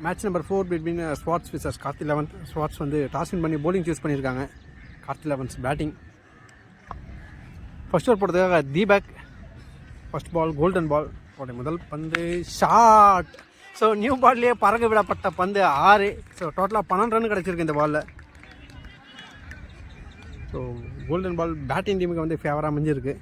Match number 4 between Swats versus Karthi 11. Swats வந்து toss win பண்ணி bowling choose பண்ணியிருக்காங்க. Karthi 11 batting. First over போடுறதுக்காக Deepak. First ball golden ball. முதல் பந்து ஷாட். ஸோ நியூ பால்லேயே பறக்க விடப்பட்ட பந்து 6. ஸோ டோட்டலாக 12 ரன் கிடச்சிருக்கு இந்த பாலில். ஸோ கோல்டன் பால் பேட்டிங் டீமுக்கு வந்து ஃபேவராக அமைஞ்சிருக்கு.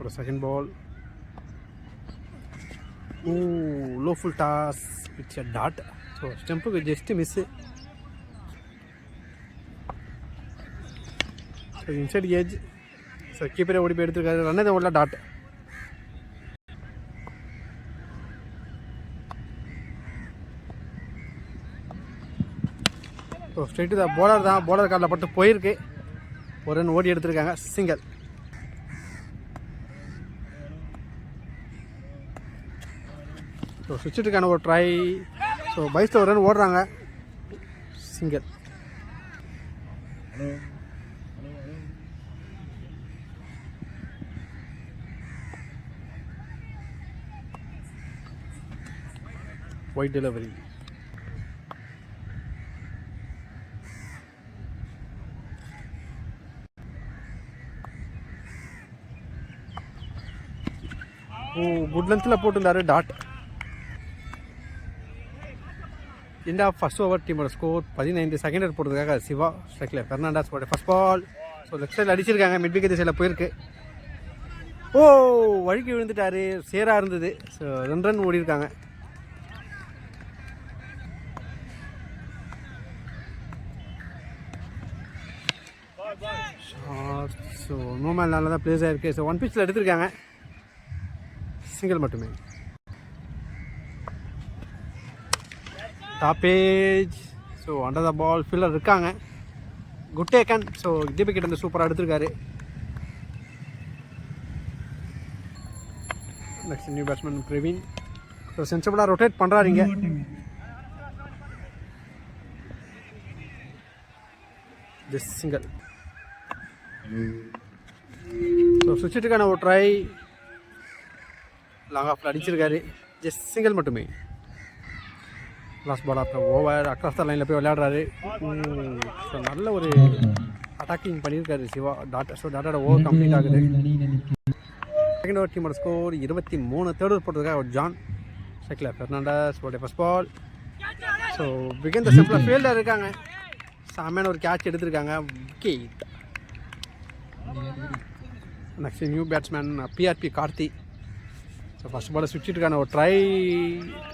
ஒரு second ball. Low full toss. It's a dot. So ஸ்டெம்புக்கு just miss. So inside edge. So கீப்பரே ஓடி போய் எடுத்துருக்காரு. ரன் எதுவும் உள்ள டாட். ஸோ ஸ்ட்ரெயிட்டு தான் போலர் தான். போலர் காலில் பட்டு போயிருக்கு. ஒரு ரன் ஓடி எடுத்திருக்காங்க. சிங்கிள். ஸோ சுவிட்சுக்கான ஒரு ட்ரை. ஸோ பைஸில் ஒரு ரன் ஓடுறாங்க. சிங்கிள். White delivery. குட் லென்த்தில் போட்டிருந்தாரு. டாட். இந்த ஃபர்ஸ்ட் ஓவர் டீமோட ஸ்கோர் 15. செகண்ட் ஓவர் போடுறதுக்காக சிவா ஸ்ட்ரைக்கில். பெர்னாண்டஸ் போட ஃபர்ஸ்ட் பால். ஸோ லெஃப்ட் சைடில் அடிச்சிருக்காங்க. மிட் விக்கெட் சைடில் போயிருக்கு. வழுக்கி விழுந்துட்டாரு. சேராக இருந்தது. ஸோ 2 ரன் ஓடி இருக்காங்க. ஸோ நோமேல் நல்லா தான் பிளேஸ் ஆகிருக்கு. ஸோ 1 பிச்சில் எடுத்திருக்காங்க. சிங்கிள் மட்டுமே. Top edge. So under the ball fielder இருக்காங்க. Good taken. ஸோ தீபக் கிட்ட வந்து சூப்பராக எடுத்திருக்காரு. Next new batsman Praveen. So சென்சிபிளாக ரொட்டேட் பண்ணுறாருங்க. Just single. ஸோ சுவிட்சுக்கான ஒரு ட்ரை. லாங் ஆஃபில் அடிச்சிருக்காரு. ஜஸ்ட் சிங்கிள் மட்டுமே. Last ball after over. Across the லைனில் போய் விளையாடுறாரு. ஸோ நல்ல ஒரு அட்டாக்கிங் பண்ணியிருக்காரு சிவா. டாட். ஸோ டாட்டோட ஓவர் கம்ப்ளீட் ஆகுது. செகண்ட் ஓவர் டீமோட ஸ்கோர் 23. தேர்ட் ஓவர் போட்டதுக்காக ஒரு ஜான் ஸ்ட்ரைக்கில். பெர்னாண்டஸ் போட்ட first ball. So begin the சிம்பிளாக ஃபீல்டர் இருக்காங்க. சாமியான ஒரு கேட்ச் எடுத்திருக்காங்க. Wicket. Next new batsman PRP Karthi. So first ball சுவிட்சுக்கான ஒரு ட்ரை.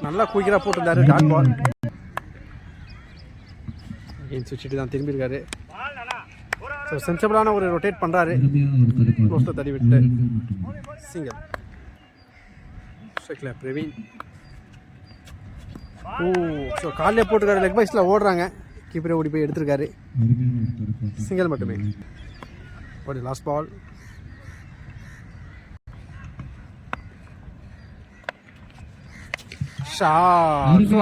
நல்லா குயிக்கராக போட்டிருந்தாரு. Dot ball. அகெயின் சுவிட்சிட்டு தான் திரும்பியிருக்காரு. ஸோ சென்சிபிளான ஒரு ரொட்டேட் பண்ணுறாரு. க்ளோஸில் தள்ளி விட்டு சிங்கிள். ஸ்ட்ரைக்கில் பிரவீன். ஸோ காலையில் போட்டுருக்காரு. லெக் பைஸில் ஓடுறாங்க. கீப்பரே ஓடி போய் எடுத்திருக்காரு. சிங்கிள் மட்டுமே. ஒரு லாஸ்ட் பால்.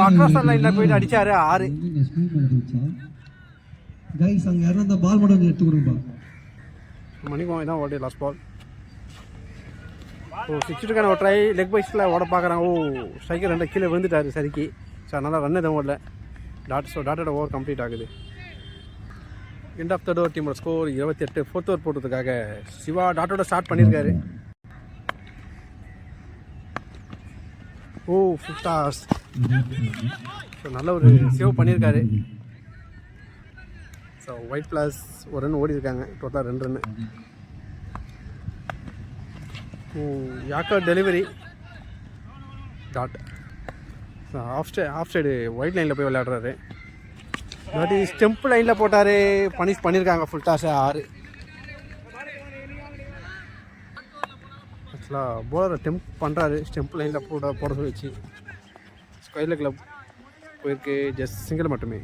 அக்ராஸ் த லைனில் போயிட்டு அடிச்சாரு. 6. மணிக்கும் இதான் ஓடி லாஸ்ட் பால். சிக்ஸ்டுக்கான ஒரு ட்ரை. லெக் பைஸில் ஓட பார்க்குறாங்க. ஸ்ட்ரைக்கர் 2 கீழே விழுந்துட்டாரு சரிக்கு. ஸோ அதனால் ரன் எதுவும் ஓடல. டாட். ஸோ டாட்டோட ஓவர் கம்ப்ளீட் ஆகுது. எண்ட் ஆஃப் தேர்ட் ஓவர் டீமோட ஸ்கோர் 28. ஃபோர்த் ஓவர் போட்டதுக்காக சிவா டாட்டோட ஸ்டார்ட் பண்ணியிருக்காரு. Full toss. ஸோ நல்ல ஒரு சேவ் பண்ணியிருக்காரு. ஸோ ஒயிட் ப்ளஸ் ஒரு ரன் ஓடி இருக்காங்க. டோட்டலாக 2 run. Yorker delivery. Dot. So off side wide லைனில் போய் விளையாடுறாரு. இல்லாட்டி ஸ்டெம்ப் லைனில் போட்டார். பனிஷ் பண்ணியிருக்காங்க. Full toss 6. ஆக்சுவலாக போலரை டெம்ப் பண்ணுறாரு. ஸ்டெம்ப் லைனில் போட வச்சு ஸ்கொயர் லெக்கில் போயிருக்கு. ஜஸ்ட் சிங்கிள் மட்டுமே.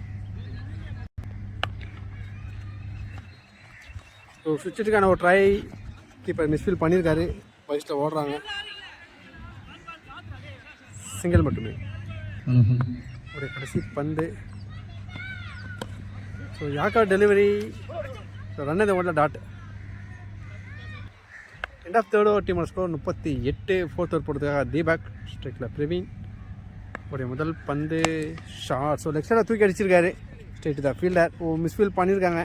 ஸோ சுவிட்சுக்கான ஒரு ட்ரை. கீப்பர் மிஸ்ஃபீல் பண்ணியிருக்காரு. வயசில் ஓடுறாங்க. சிங்கிள் மட்டுமே. ஒரு கடைசி பந்து. ஸோ யாக்கா டெலிவரி. ஸோ ரன் எதுவும் ஓடல. Dot. End of third over டீமோட ஸ்கோர் 38. ஃபோர்த் ஓவர் போடுறதுக்காக தீபக். ஸ்ட்ரைக்கில் பிரவீன். உடைய முதல் பந்து ஷார்ட். ஸோ லெக் சைடில் தூக்கி அடிச்சிருக்காரு. ஸ்ட்ரைட்டு தான் ஃபீல்டர். மிஸ்ஃபீல் பண்ணியிருக்காங்க,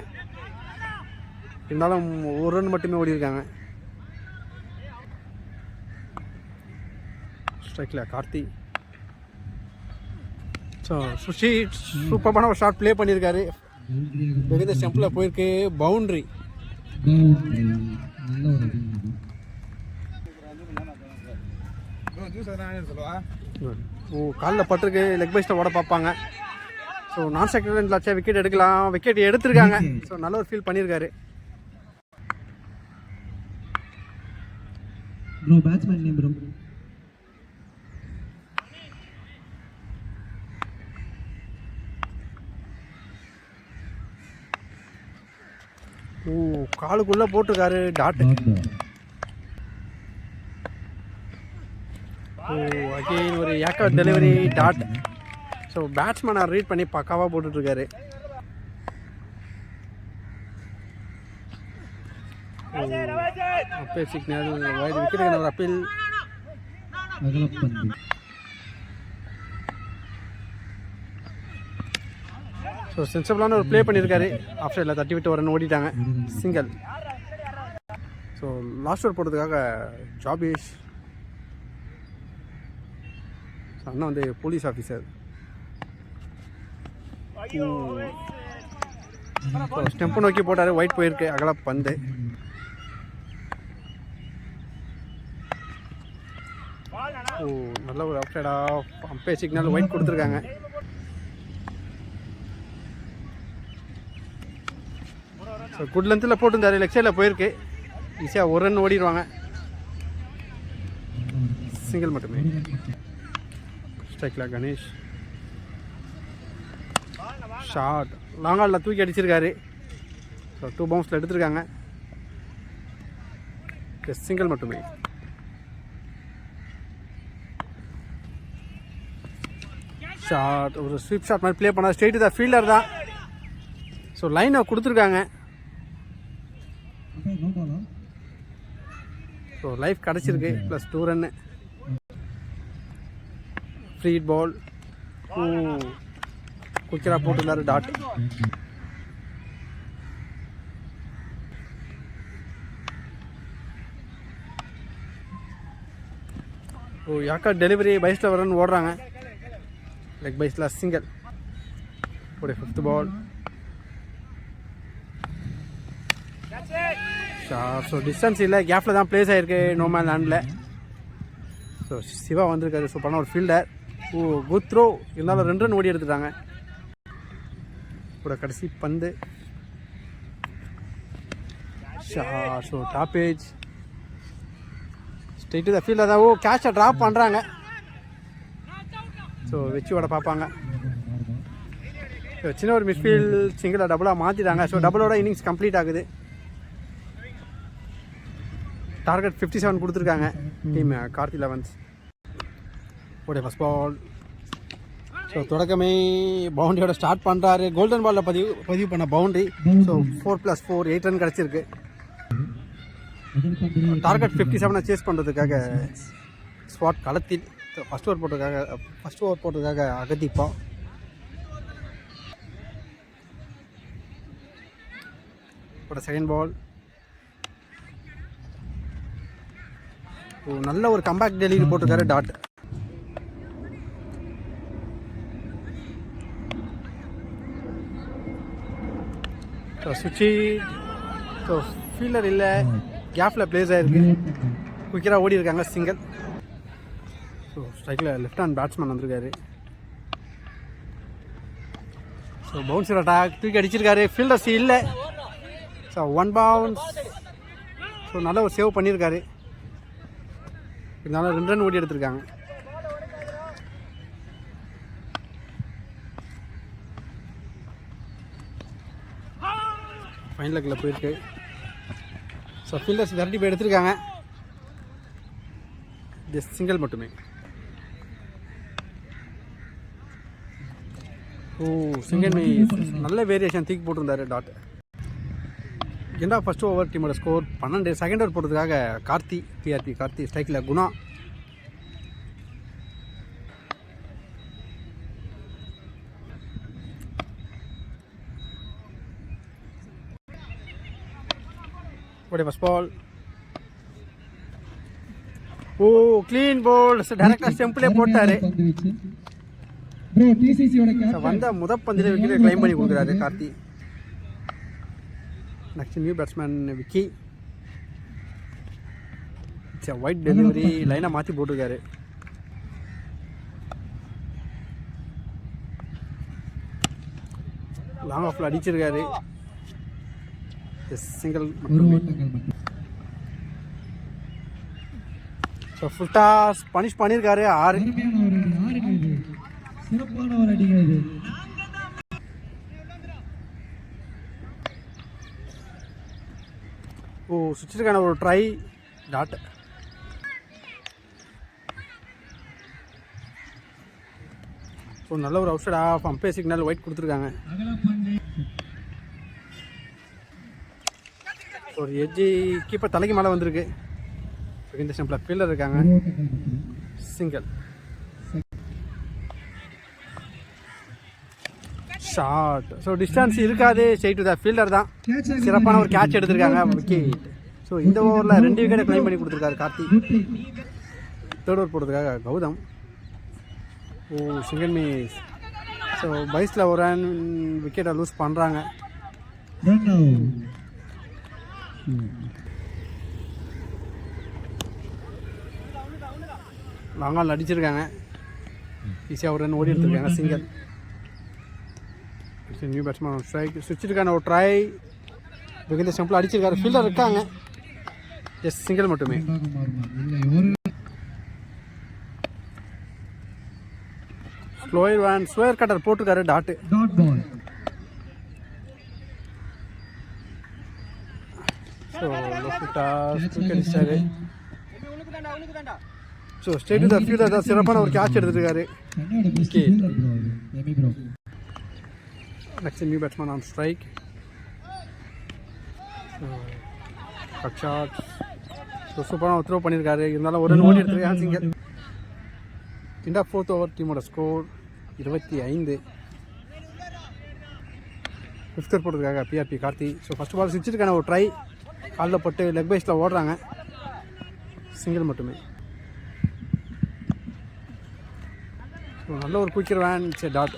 இருந்தாலும் ஒரு ரன் மட்டுமே ஓடி இருக்காங்க. ஸ்ட்ரைக்கில் கார்த்தி. ஸோ சுஷி சூப்பரான ஒரு ஷாட் ப்ளே பண்ணியிருக்காரு. வெகுந்த ஸ்டெம்பில் போயிருக்கு. பவுண்ட்ரி. காலில் பட்டிருக்கு. லெக் பைஸில் ஓட பார்ப்பாங்க. ஸோ நான் செகண்ட் ஆச்சா விக்கெட் எடுக்கலாம். விக்கெட் எடுத்திருக்காங்க. ஸோ நல்ல ஒரு ஃபீல் பண்ணியிருக்காரு. Bro batsman name bro. காலுக்குள்ளே போட்டிருக்காரு டாட். அகெயின் ஒரு ஏக்கர் டெலிவரி டாட். ஸோ பேட்ஸ்மேனை ரீட் பண்ணி பக்காவாக போட்டுட்ருக்காரு. Appeal signal. வைடு விக்கெட்டுக்கு ஒரு அப்பீல். ஸோ சென்சிபிளான ஒரு ப்ளே பண்ணியிருக்காரு. ஆஃப் சைடில் தட்டி விட்டு ஒரு ரன் ஓடிட்டாங்க. சிங்கிள். ஸோ லாஸ்ட் ஓவர் போடுறதுக்காக ஜாபேஷ். அண்ணா வந்து போலீஸ் ஆஃபீஸர். ஸ்டெம்பை நோக்கி போட்டார். ஒயிட் போயிருக்கு. அகல பந்து. நல்ல ஒரு up side off. Umpire signal wide கொடுத்துருக்காங்க. ஸோ குட் லென்த்தில் போட்டிருந்தாரு. லெக் சைடில் போயிருக்கு. ஈஸியாக ஒரு ரன் ஓடிடுவாங்க. சிங்கிள் மட்டுமே. ஸ்ட்ரைக்கில் கணேஷ். ஷார்ட். லாங் ஆலில் தூக்கி அடிச்சிருக்காரு. ஸோ 2 பவுன்ஸில் எடுத்திருக்காங்க. சிங்கிள் மட்டுமே. ஷார்ட். ஒரு ஸ்வீப் ஷாட் மாதிரி ப்ளே பண்ணால் ஸ்ட்ரெயிட்டு தான் ஃபீல்டர் தான். ஸோ லைனை கொடுத்துருக்காங்க. ஸோ லைஃப் கிடச்சிருக்கு. Plus 2 run. Free ball. குயிக்கராக போட்டுருந்தாரு டாட். யாக்கா டெலிவரி பைஸில் வரன்னு ஓடுறாங்க. லெக் பைஸில் சிங்கிள். ஒரு 5th பால். ஸோ டிஸ்டன்ஸ் இல்லை, கேப்பில் தான் ப்ளேஸ் ஆகிருக்கு. நோமேன் லேண்டில். ஸோ சிவா வந்திருக்காரு. சூப்பரான ஒரு ஃபீல்டர். Good throw. இருந்தாலும் 2 ரன் ஓடி எடுத்துட்டாங்க. கூட கடைசி பந்து. ஸோ டாப்பேஜ். ஸ்ட்ரெயிட்டு தான் ஃபீல்டர் தான். கேட்சை ட்ராப் பண்ணுறாங்க. ஸோ வச்சு விட பார்ப்பாங்க. சின்ன ஒரு மிஸ்ஃபீல்ட் சிங்கிளாக டபுளாக மாற்றிட்டாங்க. ஸோ டபுளோட இன்னிங்ஸ் கம்ப்ளீட் ஆகுது. டார்கெட் 57 கொடுத்துருக்காங்க டீம் கார்த்தி 11. உடைய ஃபஸ்ட் பால். ஸோ தொடக்கமே பவுண்டரியோட ஸ்டார்ட் பண்ணுறாரு. கோல்டன் பாலில் பதிவு பண்ண பவுண்டரி. ஸோ 4+4 8 ரன் கிடச்சிருக்கு. டார்கெட் 57 சேஸ் பண்ணுறதுக்காக ஸ்பாட் களத்தில். ஃபஸ்ட் ஓவர் போட்டதுக்காக அகதிப்பா. Second ball. நல்ல ஒரு கம்பேக் டெலிவரி போட்டிருக்காரு டாட். சுச்சி. ஸோ ஃபீல்டர் இல்லை, கேப்பில் பிளேஸ் ஆகிருக்கு. குயிக்கராக ஓடி இருக்காங்க. சிங்கிள். ஸோ ஸ்ட்ரைக்கில் லெஃப்ட் ஹேண்ட் பேட்ஸ்மேன் வந்திருக்காரு. ஸோ பவுன்சர் அட்டாக் தூக்கி அடிச்சிருக்காரு. ஃபீல்டர்ஸ் இல்லை. So 1 bounce. ஸோ நல்ல ஒரு சேவ் பண்ணியிருக்காரு. இருந்தாலும் 2 ரன் ஓடி எடுத்திருக்காங்க. ஃபைனல் லெக்கில் போயிருக்கு. ஸோ ஃபீல்டர்ஸ் விரட்டி போய் எடுத்திருக்காங்க. ஜஸ்ட் சிங்கிள் மட்டுமே. சிங்கிள் நல்ல வேரியேஷன் தூக்கி போட்டிருந்தாரு டாட். என்ன ஃபஸ்ட்டு ஓவர் டீமோட ஸ்கோர் 12. செகண்ட் ஓவர் போடுறதுக்காக கார்த்தி பிஆர்பி கார்த்தி ஸ்ட்ரைக்கில் குணா. ஓடி ஃபஸ்ட் பால். ஓ க்ளீன் பால். டேரக்டாக ஸ்டெம்பிளே போட்டார். வந்த முதப்பந்தில் விக்கெட்டை கிளைம் பண்ணி கொடுக்குறாரு Karthi. Next new batsman Vicky. Wide delivery லைனாக மாற்றி போட்டிருக்காரு. லாங் ஆஃபில் அடிச்சிருக்காரு. Single so full toss punish பண்ணியிருக்காரு. 6. ஓ சுவிட்சுக்கான ஒரு ட்ரை டாட். ஸோ நல்ல ஒரு outside off umpire signal wide கொடுத்துருக்காங்க. ஒரு எட்ஜி கீப்பர் தலைக்கு மேலே வந்திருக்கு. இந்த ஸ்டம்பில் ஃபீல்டர் இருக்காங்க. Single short. ஸோ டிஸ்டன்ஸ் இருக்காது. ஸ்ட்ரெயிட் டு த ஃபீல்டர் தான். சிறப்பான ஒரு கேட்ச் எடுத்திருக்காங்க விக்கெட். ஸோ இந்த ஓவரில் 2 விக்கெட்டை கிளைம் பண்ணி கொடுத்துருக்காரு கார்த்தி. தேர்ட் ஓவர் போடுறதுக்காக கௌதம். ஓ சிங்கிள் மிஸ். ஸோ பைஸில் ஒரு ரன் விக்கெட்டை லூஸ் பண்ணுறாங்க. லாங்கால் அடிச்சிருக்காங்க. ஈஸியாக ஒரு ரன் ஓடி எடுத்துருக்காங்க. சிங்கிள். New batsman strike. சுவிட்சுக்கான ஒரு ட்ரை. இந்த ஸ்டம்பில் அடிச்சிருக்காரு. ஃபீல்டர் இருக்காங்க. எஸ் சிங்கிள் மட்டுமே. ஸ்லோயர் கட்டர் போட்டிருக்காரு. டாட்டு. ஸோ அடிச்சாரு. So straight to the fielder தான். சிறப்பான ஒரு கேட்ச் எடுத்துருக்காரு. Next new batsman on strike. Cut shot. So சூப்பரான த்ரோ பண்ணியிருக்காரு. இருந்தாலும் ஒரு ரன் ஓடி எடுத்துருக்காங்க. சிங்கிள். இந்த ஃபோர்த் ஓவர் டீமோட ஸ்கோர் 25. ஃபிஃப்த் ஓவர் போடுறதுக்காக PRP Karthi. So first ball சுவிட்சுக்கான ஒரு ட்ரை. காலில் போட்டு லெக் பைஸில் ஓடுறாங்க. சிங்கிள் மட்டுமே. ஸோ நல்ல ஒரு குயிக்கர் வேன். சரி டாட்.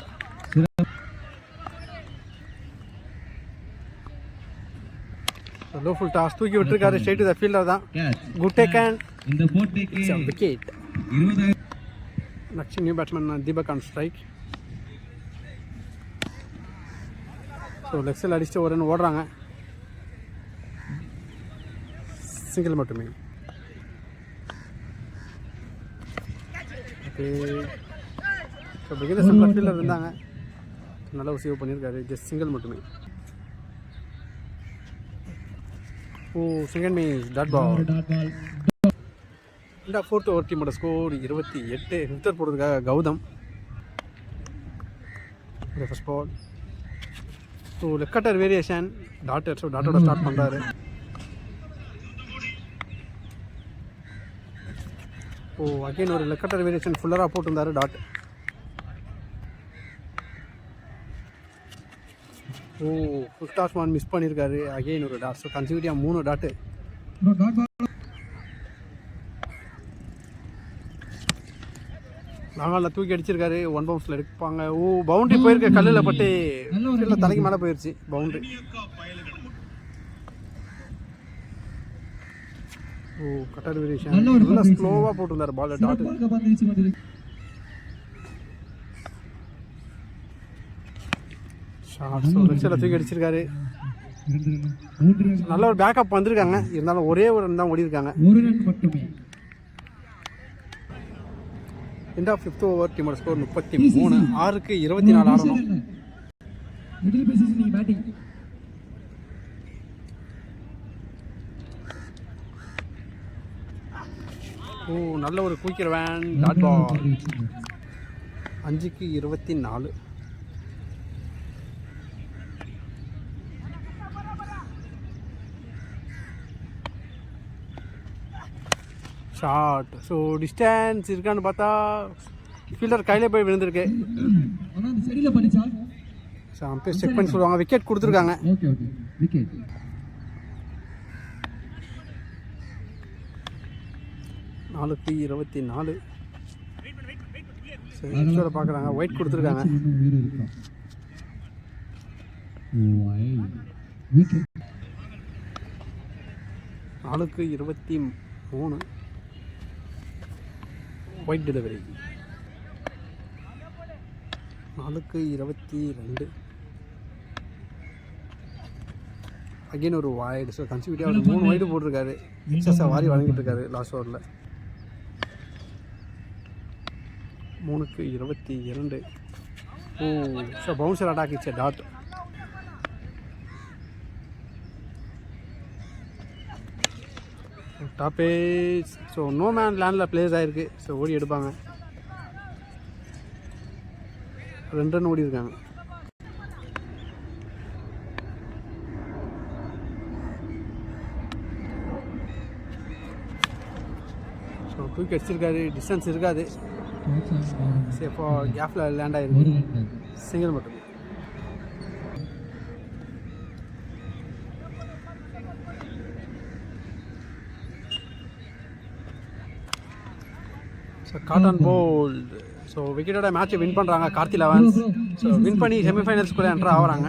லோ ஃபுல் டாஸ் தூக்கி விட்டுருக்காரு. ஸ்ட்ரெயிட் டு த ஃபீல்டர் தான். Good take and wicket. Next new batsman Deepak on strike. So leg சைடில் அடிச்சுட்டு ஒரு ரன் ஓடுறாங்க. சிங்கிள் மட்டுமே. Okay. So beginner centre fielder இருந்தாங்க. நல்ல ஒரு சேவ் பண்ணியிருக்காரு. ஜஸ்ட் சிங்கிள் மட்டுமே. ஓ செகண்ட் மிஸ். Dot ball. இந்த ஃபோர்த் ஓவர் டீமோட ஸ்கோர் 28. ஃபிஃப்த் ஓவர் போடுறதுக்காக Gautam. First ball. So left cutter variation டாட்டர். ஸோ டாட்டோட ஸ்டார்ட் பண்ணுறாரு. ஓ அகைன் ஒரு லெஃப்ட் கட்டர் வேரியேஷன் ஃபுல்லராக போட்டிருந்தாரு. Dot. Oh full toss one miss பண்ணியிருக்காரு. அகைன் ஒரு டாட். ஸோ கன்சிக்யூட்டிவாக 3 டாட்டு. நாங்கள் தூக்கி அடிச்சிருக்காரு. 1 பவுன்ஸில் எடுப்பாங்க. ஓ பவுண்ட்ரி போயிருக்க. கல்லில் பட்டு தலைக்கு மேலே போயிடுச்சு பவுண்ட்ரி. ஓ கட்டர் வேரியேஷன் நல்லா ஸ்லோவாக போட்டிருந்தார் பால். டாட். ஷார்ட் தூக்கி அடிச்சிருக்காரு. நல்ல ஒரு பேக்கப் வந்திருக்காங்க. இருந்தாலும் ஒரே ஒரு ரன் தான் ஓடி இருக்காங்க. இந்த ஃபிஃப்த் ஓவர் டீமோட ஸ்கோர் 33. 6க்கு 24 ஆடணும். ஓ நல்ல ஒரு குயிக்கர் வேன். Dot ball. 5க்கு 24. ஷார்ட். ஸோ டிஸ்டன்ஸ் இருக்கான்னு பார்த்தா ஃபீல்டர் கையில் போய் விழுந்திருக்கு. ஸோ அம்பையர் செக் பண்ணி சொல்லுவாங்க. விக்கெட் கொடுத்துருக்காங்க. 4-24. சரி எக்ஸ்ட்ரா பார்க்குறாங்க. ஒயிட் கொடுத்துருக்காங்க. 4-23. White delivery. 4-22. அகெயின் ஒரு வைடு. ஸோ கன்சிக்யூட்டிவாக ஒரு 3 வைடு போட்டிருக்காரு. எக்ஸஸாக வாரி வழங்கிட்டு இருக்காரு லாஸ்ட் ஓவரில். 3-22. Oh so bouncer attack it's dot. டாப்பே. ஸோ நோ மேன் லேண்டில் பிளேஸ் ஆகிருக்கு. ஸோ ஓடி எடுப்பாங்க. 2 ரன் ஓடி இருக்காங்க. ஸோ தூக்கி அடிச்சிருக்காரு. டிஸ்டன்ஸ் இருக்காது. சேஃபாக கேப்பில் லேண்ட் ஆகிருக்கு. சிங்கிள் மட்டும். So caught and bowled. ஸோ விக்கெட்டோட மேட்சை வின் பண்ணுறாங்க கார்த்தி லெவன்ஸ். ஸோ வின் பண்ணி செமிஃபைனல்ஸ்குள்ளே என்ட்ரு ஆகிறாங்க.